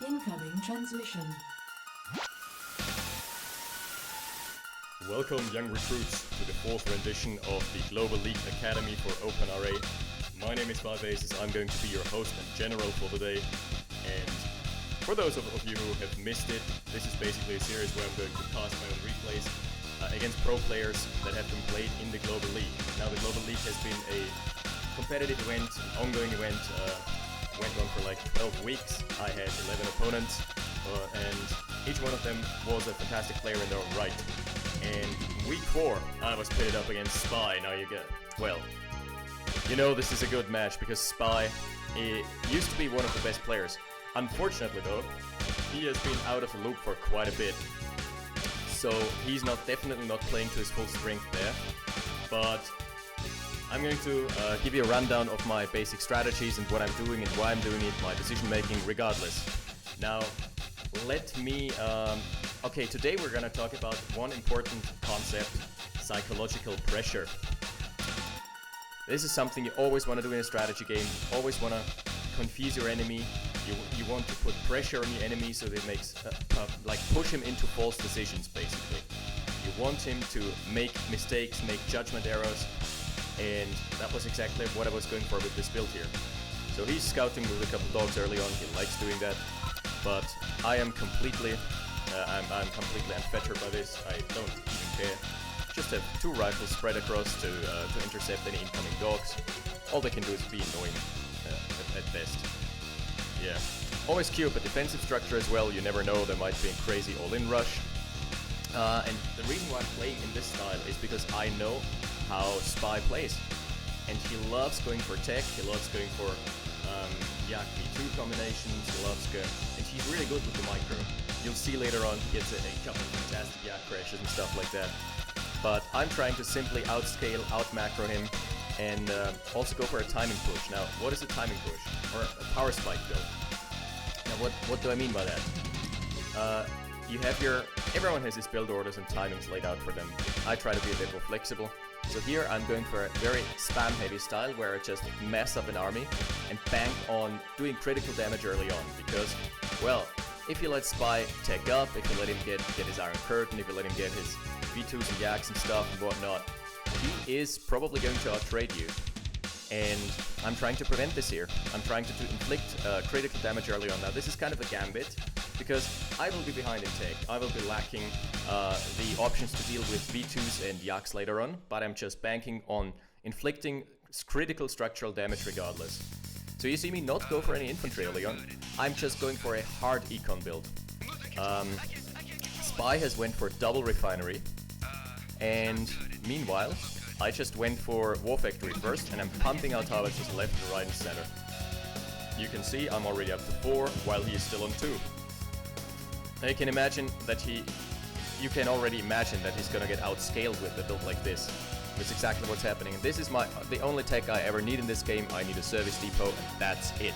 Incoming transmission. Welcome, young recruits, to the fourth rendition of the Global League Academy for OpenRA. My name is Basis. I'm going to be your host and general for today. And for those of you who have missed it, this is basically a series where I'm going to cast my own replays against pro players that have been played in the Global League. Now, the Global League has been a competitive event, an ongoing event, went on for like 12 weeks. I had 11 opponents, and each one of them was a fantastic player in their own right. And week 4, I was pitted up against Spy. Now you get, well, you know this is a good match because Spy used to be one of the best players. Unfortunately though, he has been out of the loop for quite a bit. So he's definitely not playing to his full strength there. But I'm going to give you a rundown of my basic strategies and what I'm doing and why I'm doing it, my decision making regardless. Now, let me... okay, today we're going to talk about one important concept, psychological pressure. This is something you always want to do in a strategy game. You always want to confuse your enemy. You want to put pressure on your enemy so that it makes, like push him into false decisions basically. You want him to make mistakes, make judgment errors, and that was exactly what I was going for with this build here. So he's scouting with a couple dogs early on, he likes doing that, but I am completely, I'm completely unfettered by this. I don't even care. Just have 2 rifles spread across to intercept any incoming dogs. All they can do is be annoying at best. Yeah. Always queue up a defensive structure as well, you never know, there might be a crazy all-in rush. And the reason why I'm playing in this style is because I know how Spy plays. And he loves going for tech, he loves going for Yak V2 combinations, he loves going... And he's really good with the micro. You'll see later on he gets a couple of fantastic Yak crashes and stuff like that. But I'm trying to simply outscale, out-macro him, and also go for a timing push. Now, what is a timing push? Or a power spike build? Now, what do I mean by that? You have everyone has his build orders and timings laid out for them. I try to be a bit more flexible. So here I'm going for a very spam-heavy style where I just mess up an army and bank on doing critical damage early on. Because, well, if you let Spy tech up, if you let him get his Iron Curtain, if you let him get his V2s and Yaks and stuff and whatnot, he is probably going to outtrade you. And I'm trying to prevent this here. I'm trying to inflict critical damage early on. Now this is kind of a gambit, because I will be behind in tech. I will be lacking the options to deal with V2s and Yaks later on, but I'm just banking on inflicting critical structural damage regardless. So you see me not go for any infantry early on. I'm just going for a hard econ build. Spy has went for double refinery, and meanwhile, I just went for War Factory first, and I'm pumping out howitzers left, right, and center. You can see I'm already up to 4, while he is still on 2. Now you can imagine that you can already imagine that he's gonna get outscaled with a build like this. That's exactly what's happening. And this is the only tech I ever need in this game. I need a service depot, and that's it.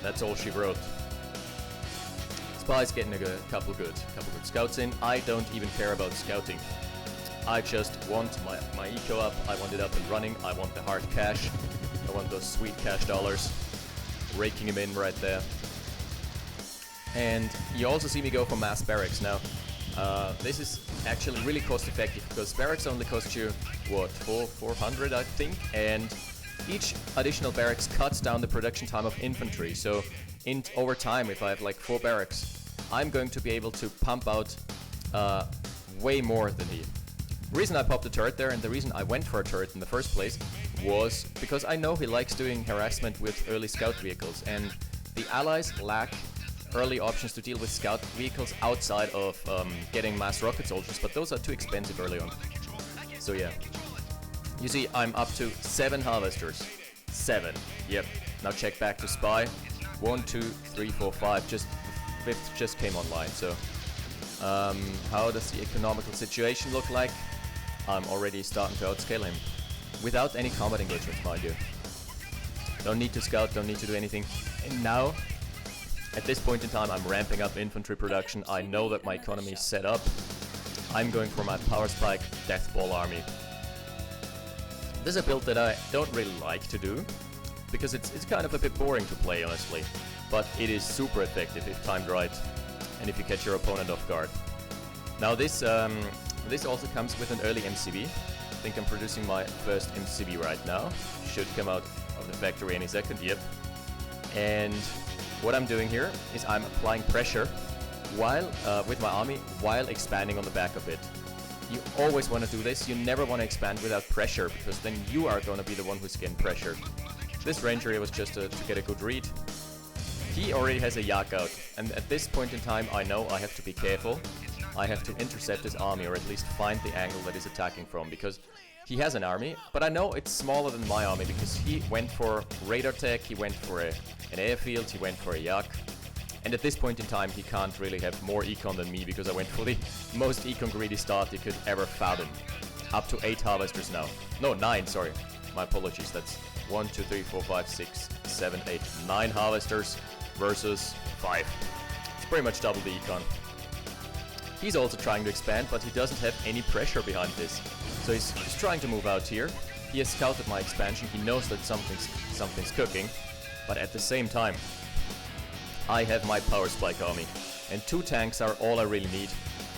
That's all she wrote. Spy's getting a couple good scouts in. I don't even care about scouting. I just want my eco up, I want it up and running, I want the hard cash, I want those sweet cash dollars, raking him in right there. And you also see me go for mass barracks. Now, this is actually really cost effective because barracks only cost you, what, 400 I think, and each additional barracks cuts down the production time of infantry. So over time, if I have like 4 barracks, I'm going to be able to pump out way more than he. The reason I popped a turret there and the reason I went for a turret in the first place was because I know he likes doing harassment with early scout vehicles, and the allies lack early options to deal with scout vehicles outside of getting mass rocket soldiers, but those are too expensive early on. So yeah. You see, I'm up to 7 harvesters. 7. Yep. Now check back to Spy. 1, 2, 3, 4, 5. Just the 5th just came online, so... how does the economical situation look like? I'm already starting to outscale him. Without any combat engagements, mind you. Don't need to scout, don't need to do anything. And now, at this point in time, I'm ramping up infantry production. I know that my economy is set up. I'm going for my power spike death ball army. This is a build that I don't really like to do, because it's kind of a bit boring to play, honestly. But it is super effective if timed right, and if you catch your opponent off guard. Now this also comes with an early MCB. I think I'm producing my first MCB right now. Should come out of the factory any second, yep. And what I'm doing here is I'm applying pressure while with my army while expanding on the back of it. You always want to do this. You never want to expand without pressure, because then you are going to be the one who's getting pressured. This ranger here was just to get a good read. He already has a yak out, and at this point in time I know I have to be careful. I have to intercept his army, or at least find the angle that he's attacking from, because he has an army, but I know it's smaller than my army, because he went for radar tech, he went for an airfield, he went for a yak. And at this point in time, he can't really have more econ than me, because I went for the most econ greedy start you could ever fathom. Up to 8 harvesters now. No, 9, sorry. My apologies. That's 1, 2, 3, 4, 5, 6, 7, 8, 9 harvesters versus 5. It's pretty much double the econ. He's also trying to expand, but he doesn't have any pressure behind this. So he's trying to move out here. He has scouted my expansion. He knows that something's cooking. But at the same time, I have my power spike army, and 2 tanks are all I really need,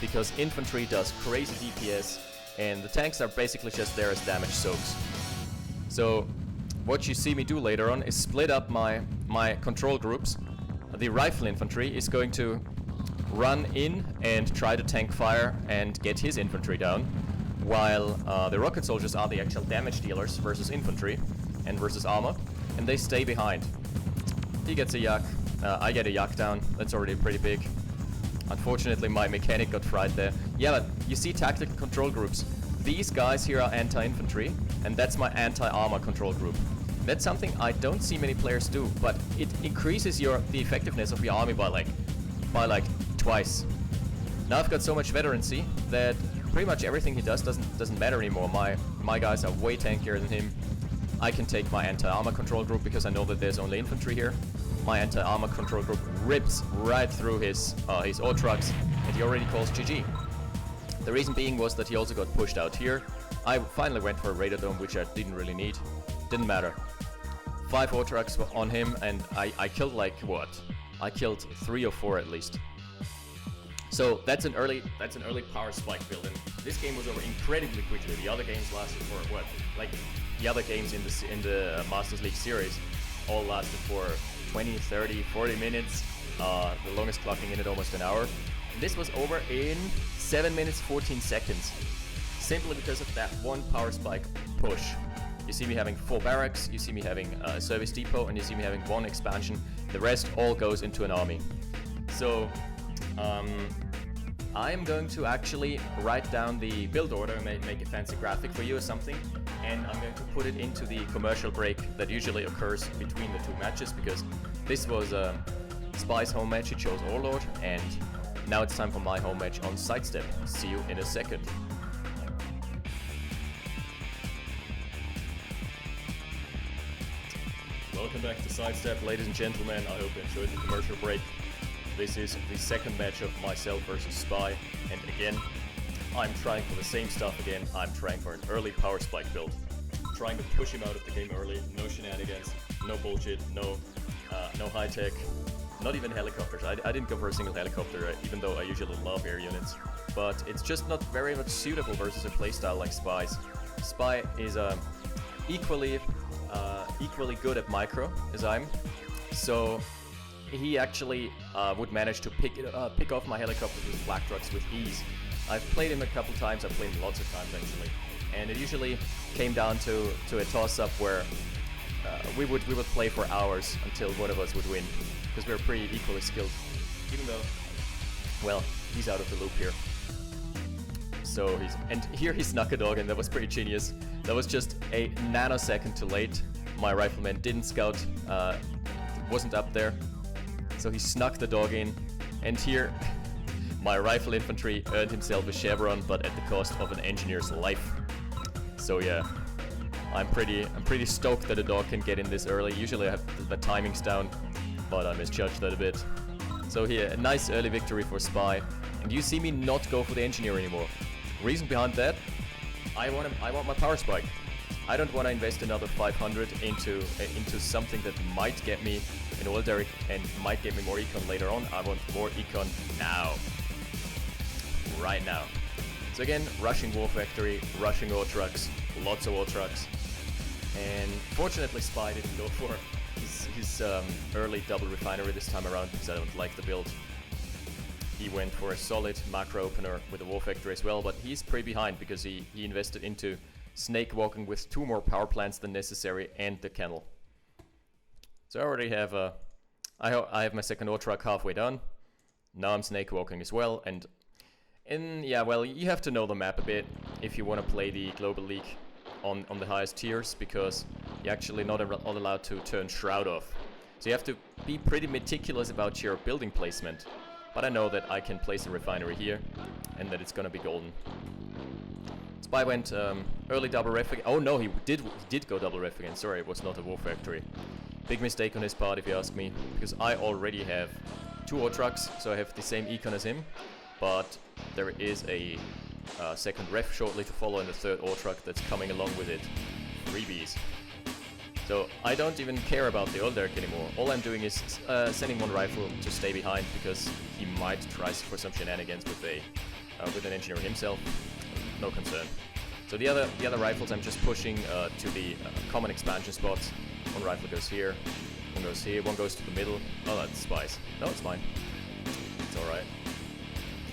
because infantry does crazy DPS, and the tanks are basically just there as damage soaks. So what you see me do later on is split up my control groups. The rifle infantry is going to run in and try to tank fire and get his infantry down, while the rocket soldiers are the actual damage dealers versus infantry and versus armor, and they stay behind. He gets a yak. I get a yak down. That's already pretty big. Unfortunately, my mechanic got fried there. Yeah, but you see tactical control groups. These guys here are anti-infantry, and that's my anti-armor control group. That's something I don't see many players do, but it increases the effectiveness of your army by like twice. Now I've got so much veterancy that pretty much everything he does doesn't matter anymore. My guys are way tankier than him. I can take my anti-armor control group because I know that there's only infantry here. My anti-armor control group rips right through his ore trucks, and he already calls GG. The reason being was that he also got pushed out here. I finally went for a radar dome, which I didn't really need. Didn't matter. 5 ore trucks were on him, and I killed like what? I killed 3 or 4 at least. So that's an early power spike build, and this game was over incredibly quickly. The other games lasted for what? Like the other games in the Masters League series all lasted for 20, 30, 40 minutes, the longest clocking in at almost an hour. This was over in 7 minutes 14 seconds, simply because of that one power spike push. You see me having 4 barracks, you see me having a service depot, and you see me having 1 expansion. The rest all goes into an army. So I'm going to actually write down the build order and make a fancy graphic for you or something, and I'm going to put it into the commercial break that usually occurs between the 2 matches, because this was Spy's home match. He chose Warlord, and now it's time for my home match on Sidestep. See you in a second. Welcome back to Sidestep, ladies and gentlemen. I hope you enjoyed the commercial break. This is the second match of myself versus Spy, and again, I'm trying for the same stuff again. I'm trying for an early power spike build. Trying to push him out of the game early, no shenanigans, no bullshit, no high tech, not even helicopters. I didn't go for a single helicopter, even though I usually love air units. But it's just not very much suitable versus a playstyle like Spy's. Spy is equally good at micro as I'm, so he actually would manage to pick off my helicopters with flak trucks with ease. I've played him a couple times. I've played him lots of times actually, and it usually came down to a toss-up where we would play for hours until one of us would win, because we were pretty equally skilled. Even though, well, he's out of the loop here. So here he snuck a dog, and that was pretty genius. That was just a nanosecond too late. My rifleman didn't scout, wasn't up there, so he snuck the dog in, and here my rifle infantry earned himself a chevron, but at the cost of an engineer's life. So yeah, I'm pretty stoked that a dog can get in this early. Usually I have the timings down, but I misjudged that a bit. So here, a nice early victory for Spy, and you see me not go for the engineer anymore. Reason behind that, I want my power spike. I don't want to invest another 500 into something that might get me an oil derrick and might get me more econ later on. I want more econ now. Right now. So again, rushing War Factory, rushing ore trucks, lots of ore trucks. And fortunately Spy didn't go for his early double refinery this time around because I don't like the build. He went for a solid macro opener with a War Factory as well, but he's pretty behind because he invested into snake walking with 2 more power plants than necessary and the kennel. So I already have I have my second ore truck halfway done. Now I'm snake walking as well, and yeah, well, you have to know the map a bit if you want to play the Global League on the highest tiers, because you're actually not allowed to turn Shroud off. So you have to be pretty meticulous about your building placement. But I know that I can place a refinery here, and that it's gonna be golden. Spy went early double ref again. Oh no, he did go double ref again. Sorry, it was not a War Factory. Big mistake on his part, if you ask me, because I already have 2 ore trucks, so I have the same econ as him. But there is a second ref shortly to follow, and a 3rd ore truck that's coming along with it. Freebies. So I don't even care about the oil derrick anymore. All I'm doing is sending 1 rifle to stay behind because he might try for some shenanigans with an engineer himself. No concern. So the other rifles I'm just pushing to the common expansion spots. 1 rifle goes here, 1 goes here, 1 goes to the middle. Oh, that's Spies. No, it's mine. It's all right.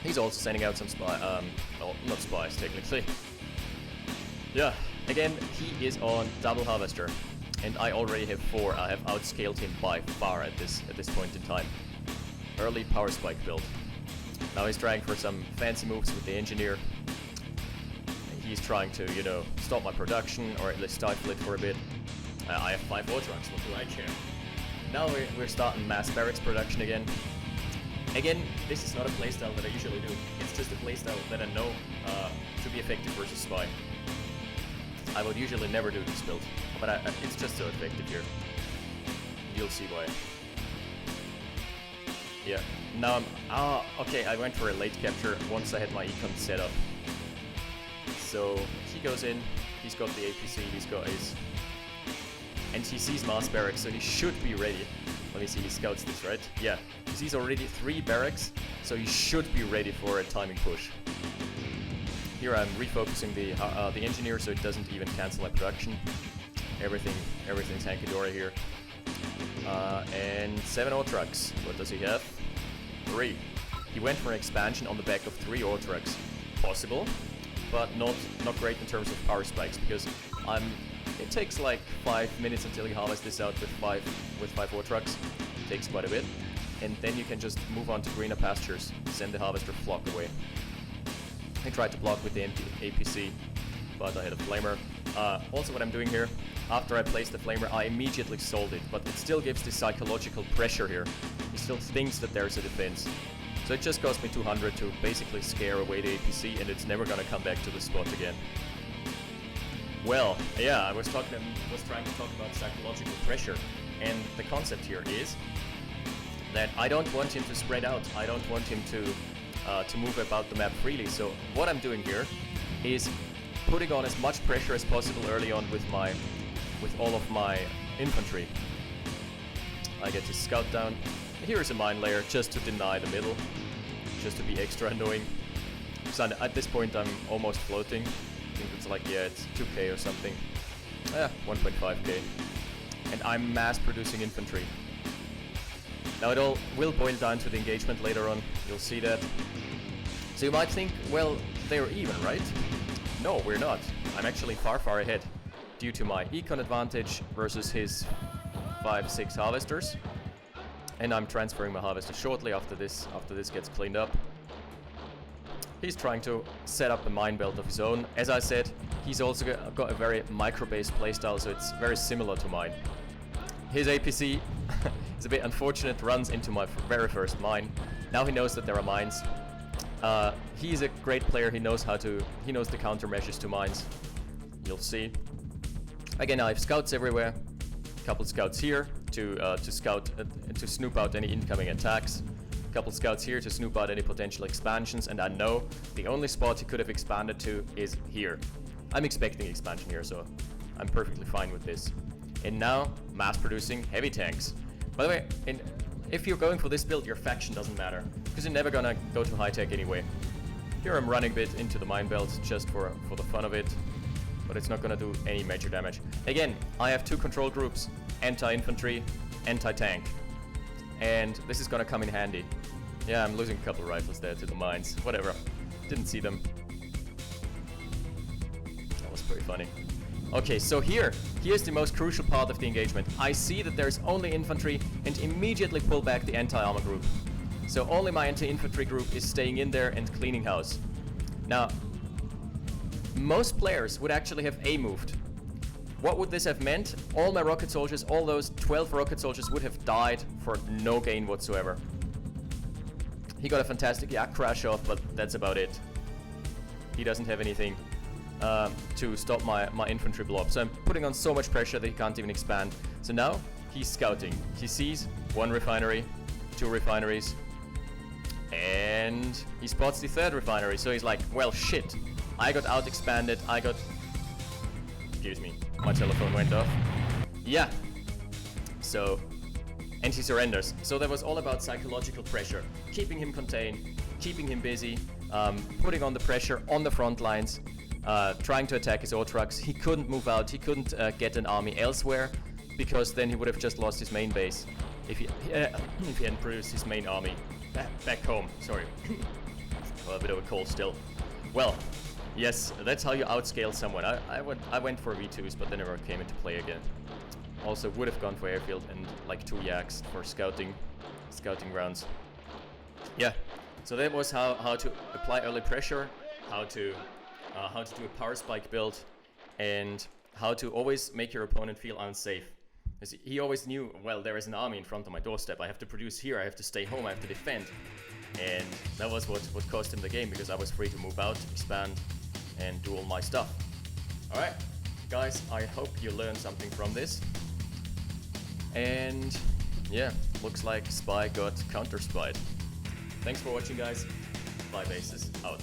He's also sending out some well, not Spies technically. Yeah. Again, he is on double harvester. And I already have 4. I have outscaled him by far at this point in time. Early power spike build. Now he's trying for some fancy moves with the engineer. He's trying to, you know, stop my production or at least stifle it for a bit. I have 5 ore trucks. What do I care? Now we're starting mass barracks production again. Again, this is not a playstyle that I usually do. It's just a playstyle that I know to be effective versus Spy. I would usually never do this build, but it's just so effective here. You'll see why. Yeah, now okay, I went for a late capture once I had my econ set up. So he goes in, he's got the APC, he's got his... And he sees mass barracks, so he should be ready. Let me see, he scouts this, right? Yeah, he sees already 3 barracks, so he should be ready for a timing push. Here I'm refocusing the engineer so it doesn't even cancel my production. Everything's hanky-dory here. And 7 ore trucks. What does he have? 3. He went for an expansion on the back of 3 ore trucks. Possible, but not great in terms of power spikes, because it takes like 5 minutes until you harvest this out with 5 ore trucks. It takes quite a bit. And then you can just move on to greener pastures, send the harvester flock away. I tried to block with the APC, but I had a flamer. Also what I'm doing here, after I placed the flamer, I immediately sold it, but it still gives this psychological pressure here. He still thinks that there's a defense. So it just cost me 200 to basically scare away the APC, and it's never gonna come back to the spot again. Well, yeah, I was trying to talk about psychological pressure, and the concept here is that I don't want him to spread out. I don't want him to move about the map freely. So what I'm doing here is putting on as much pressure as possible early on with all of my infantry. I get to scout down. Here is a mine layer just to deny the middle, just to be extra annoying. So at this point I'm almost floating. I think it's like, yeah, it's 2k or something. 1.5k. And I'm mass producing infantry. Now it all will boil down to the engagement later on, you'll see that. So you might think, well, they're even, right? No, we're not. I'm actually far ahead due to my econ advantage versus his 5-6 harvesters. And I'm transferring my harvester shortly after this gets cleaned up. He's trying to set up a mine belt of his own. As I said, he's also got a very micro-based playstyle, so it's very similar to mine. His APC is a bit unfortunate, runs into my very first mine. Now he knows that there are mines. He's a great player, he knows the countermeasures to mines. You'll see. Again, I have scouts everywhere. A couple scouts here to scout to snoop out any incoming attacks. A couple scouts here to snoop out any potential expansions, and I know the only spot he could have expanded to is here. I'm expecting expansion here, so I'm perfectly fine with this. And now, mass producing heavy tanks. By the way, if you're going for this build, your faction doesn't matter, because you're never gonna go to high tech anyway. Here I'm running a bit into the mine belt just for the fun of it, but it's not gonna do any major damage. Again, I have 2 control groups, anti-infantry, anti-tank, and this is gonna come in handy. Yeah, I'm losing a couple rifles there to the mines, whatever, didn't see them. That was pretty funny. Okay, so here's the most crucial part of the engagement. I see that there's only infantry and immediately pull back the anti-armor group. So only my anti-infantry group is staying in there and cleaning house. Now, most players would actually have A-moved. What would this have meant? All my rocket soldiers, all those 12 rocket soldiers would have died for no gain whatsoever. He got a fantastic crash off, but that's about it. He doesn't have anything to stop my infantry blob. So I'm putting on so much pressure that he can't even expand. So now he's scouting. He sees 1 refinery, 2 refineries, and he spots the 3rd refinery. So he's like, well, shit. I got out expanded. Excuse me, my telephone went off. Yeah. So, and he surrenders. So that was all about psychological pressure. Keeping him contained, keeping him busy, putting on the pressure on the front lines. Trying to attack his trucks. He couldn't move out, he couldn't get an army elsewhere, because then he would have just lost his main base if he hadn't produced his main army back home. Sorry. Well, a bit of a cold still. Well, yes, that's how you outscale someone. I went for V2s, but they never came into play again. Also would have gone for airfield and like 2 yaks for scouting rounds. Yeah, so that was how to apply early pressure, how to do a power spike build, and how to always make your opponent feel unsafe. Because he always knew, well, there is an army in front of my doorstep. I have to produce here, I have to stay home, I have to defend. And that was what cost him the game, because I was free to move out, expand, and do all my stuff. Alright, guys, I hope you learned something from this. And yeah, looks like Spy got counter-spied. Thanks for watching, guys. Fly Bases out.